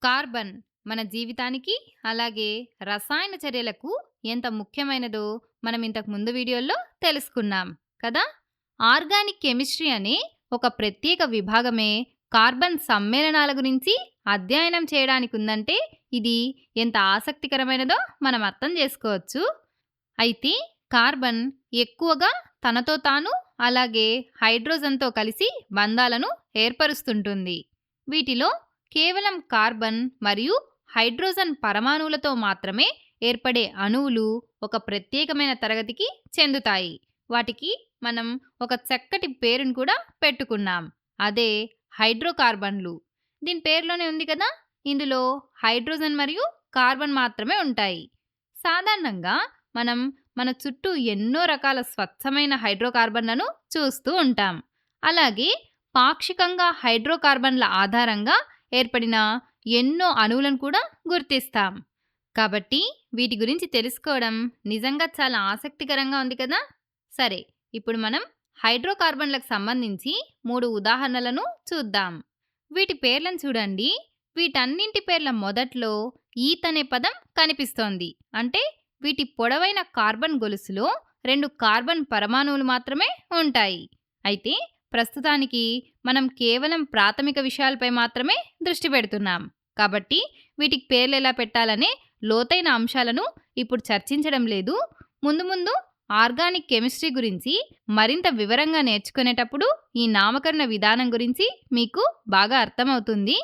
Carbon మన జీవితానికి అలాగే రసాయన చర్యలకు ఎంత ముఖ్యమైనదో మనం ఇంతకు ముందు వీడియోల్లో తెలుసుకున్నాం కదా. ఆర్గానిక్ కెమిస్ట్రీ అనే ఒక ప్రత్యేక విభాగమే కార్బన్ సమ్మేళనాల గురించి అధ్యయనం చేయడానికి ఉందంటే ఇది ఎంత ఆసక్తికరమైనదో మనం అర్థం చేసుకోవచ్చు. అయితే కార్బన్ ఎక్కువగా తనతో తాను అలాగే హైడ్రోజన్తో కలిసి బంధాలను ఏర్పరుస్తుంటుంది. వీటిలో కేవలం కార్బన్ మరియు హైడ్రోజన్ పరమాణువులతో మాత్రమే ఏర్పడే అణువులు ఒక ప్రత్యేకమైన తరగతికి చెందుతాయి. వాటికి మనం ఒక చక్కటి పేరును కూడా పెట్టుకున్నాం. అదే హైడ్రోకార్బన్లు. దీని పేరులోనే ఉంది కదా, ఇందులో హైడ్రోజన్ మరియు కార్బన్ మాత్రమే ఉంటాయి. సాధారణంగా మనం మన చుట్టూ ఎన్నో రకాల స్వచ్ఛమైన హైడ్రోకార్బన్లను చూస్తూ ఉంటాం. అలాగే పాక్షికంగా హైడ్రోకార్బన్ల ఆధారంగా ఏర్పడిన ఎన్నో అణువులను కూడా గుర్తిస్తాం. కాబట్టి వీటి గురించి తెలుసుకోవడం నిజంగా చాలా ఆసక్తికరంగా ఉంది కదా. సరే, ఇప్పుడు మనం హైడ్రోకార్బన్లకు సంబంధించి 3 ఉదాహరణలను చూద్దాం. వీటి పేర్లను చూడండి. వీటన్నింటి పేర్ల మొదట్లో ఈథ్ అనే పదం కనిపిస్తోంది. అంటే వీటి పొడవైన కార్బన్ గొలుసులో 2 కార్బన్ పరమాణువులు మాత్రమే ఉంటాయి. అయితే ప్రస్తుతానికి మనం కేవలం ప్రాథమిక విషయాలపై మాత్రమే దృష్టి పెడుతున్నాం. కాబట్టి వీటికి పేర్లు ఎలా పెట్టాలనే లోతైన అంశాలను ఇప్పుడు చర్చించడం లేదు. ముందు ముందు ఆర్గానిక్ కెమిస్ట్రీ గురించి మరింత వివరంగా నేర్చుకునేటప్పుడు ఈ నామకరణ విధానం గురించి మీకు బాగా అర్థమవుతుంది.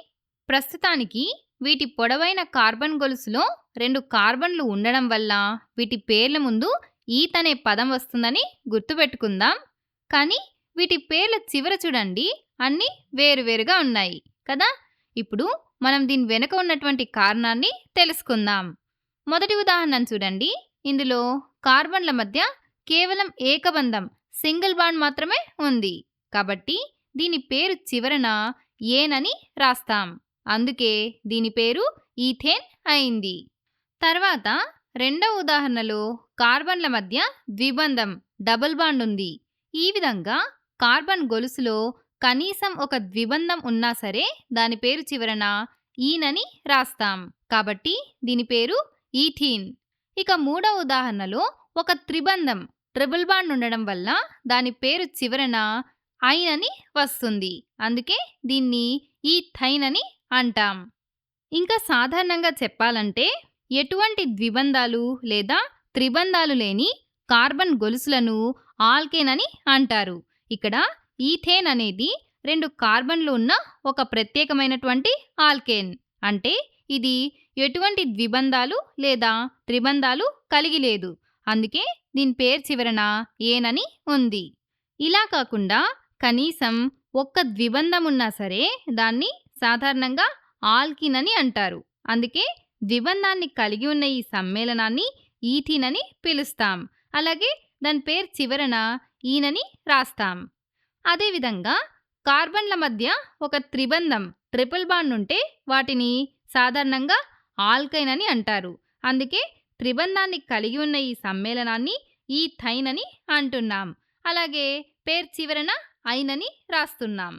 ప్రస్తుతానికి వీటి పొడవైన కార్బన్ గొలుసులో 2 కార్బన్లు ఉండడం వల్ల వీటి పేర్ల ముందు ఈథ్ అనే పదం వస్తుందని గుర్తుపెట్టుకుందాం. కానీ వీటి పేర్ల చివర చూడండి, అన్నీ వేరువేరుగా ఉన్నాయి కదా. ఇప్పుడు మనం దీని వెనుక ఉన్నటువంటి కారణాన్ని తెలుసుకుందాం. మొదటి ఉదాహరణ చూడండి. ఇందులో కార్బన్ల మధ్య కేవలం ఏకబంధం సింగిల్ బాండ్ మాత్రమే ఉంది. కాబట్టి దీని పేరు చివరన ఏనని రాస్తాం. అందుకే దీని పేరు ఈథేన్ అయింది. తర్వాత రెండవ ఉదాహరణలో కార్బన్ల మధ్య ద్విబంధం డబుల్ బాండ్ ఉంది. ఈ విధంగా కార్బన్ గొలుసులో కనీసం ఒక ద్విబంధం ఉన్నా సరే దాని పేరు చివరన ఈనని రాస్తాం. కాబట్టి దీని పేరు ఈథీన్. ఇక మూడవ ఉదాహరణలో ఒక త్రిబంధం ట్రిపుల్ బాండ్ ఉండడం వల్ల దాని పేరు చివరన ఐన్ అని వస్తుంది. అందుకే దీన్ని ఈథైన్ అని అంటాం. ఇంకా సాధారణంగా చెప్పాలంటే ఎటువంటి ద్విబంధాలు లేదా త్రిబంధాలు లేని కార్బన్ గొలుసులను ఆల్కేన్ అని అంటారు. ఇక్కడ ఈథేన్ అనేది 2 కార్బన్లు ఉన్న ఒక ప్రత్యేకమైనటువంటి ఆల్కేన్. అంటే ఇది ఎటువంటి ద్విబంధాలు లేదా త్రిబంధాలు కలిగి లేదు. అందుకే దీని పేరు చివరన ఏనని ఉంది. ఇలా కాకుండా కనీసం ఒక్క ద్విబంధం ఉన్నా సరే దాన్ని సాధారణంగా ఆల్కిన్ అని అంటారు. అందుకే ద్విబంధాన్ని కలిగి ఉన్న ఈ సమ్మేళనాన్ని ఈథీన్ అని పిలుస్తాం. అలాగే దాని పేరు చివరన ఈనని రాస్తాం. అదేవిధంగా కార్బన్ల మధ్య ఒక త్రిబంధం ట్రిపుల్ బాండ్ ఉంటే వాటిని సాధారణంగా ఆల్కైన్ అని అంటారు. అందుకే త్రిబంధాన్ని కలిగి ఉన్న ఈ సమ్మేళనాన్ని ఈథైన్ అని అంటున్నాం. అలాగే పేరు చివరన ఐన్ అని రాస్తున్నాం.